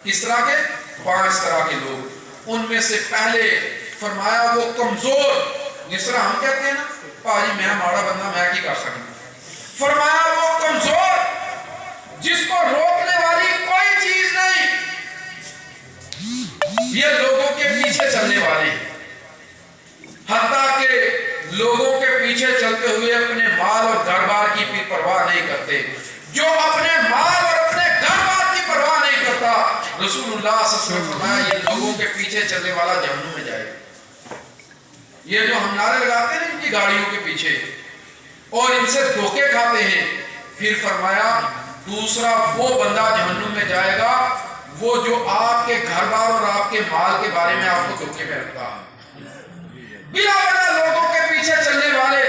کس طرح کے؟ 5 طرح کے لوگ. ان میں سے پہلے فرمایا وہ کمزور، جس طرح ہم کہتے ہیں نا پاجی میں ماڑا بندہ میں کی کر سکتا. فرمایا وہ کمزور جس کو روکنے والی کوئی چیز نہیں. یہ لوگوں کے پیچھے چلنے والے، حتیٰ کہ لوگوں کے پیچھے چلتے ہوئے اپنے مال اور گھر بار کی بھی پرواہ نہیں کرتے. جو اپنے مال اور اپنے گھر بار کی پرواہ نہیں کرتا، رسول اللہ صلی اللہ علیہ وسلم فرمایا یہ لوگوں کے پیچھے چلنے والا جہنم میں جائے. یہ جو ہم نعرے لگاتے ہیں ان کی گاڑیوں کے پیچھے اور ان سے دھوکے کھاتے ہیں، پھر فرمایا دوسرا وہ بندہ جہنم میں جائے گا وہ جو آپ کے گھر بار اور آپ کے مال کے بارے میں آپ کو دھوکے میں رکھتا. بلا وجہ لوگوں کے پیچھے چلنے والے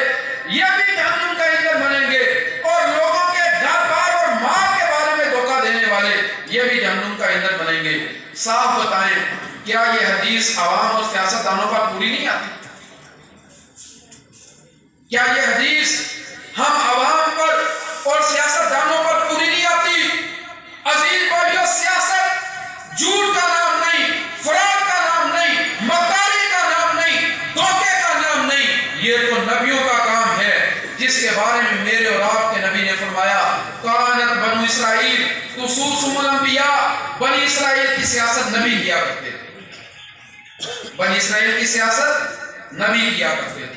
یہ بھی جہنم کا ایندھن بنیں گے، اور لوگوں کے گھر بار اور مال کے بارے میں دھوکہ دینے والے یہ بھی جہنم کا ایندھن بنیں گے. صاف بتائیں کیا یہ حدیث عوام اور سیاستدانوں پر پوری نہیں آتی؟ کیا یہ حدیث ہم عوام پر اور سیاستدانوں پر پوری نہیں آتی؟ عزیز بھائیو، سیاست جھوٹ کا نام نہیں، فراڈ کا نام نہیں، مکاری کا نام نہیں، دھوکے کا نام نہیں. یہ تو نبیوں کا کام ہے جس کے بارے میں میرے اور آپ کے نبی نے فرمایا کانت بنو اسرائیل تسوسهم الانبیاء. بنی اسرائیل کی سیاست نبی کیا کرتے تھے، بنی اسرائیل کی سیاست نبی کیا کرتے تھے.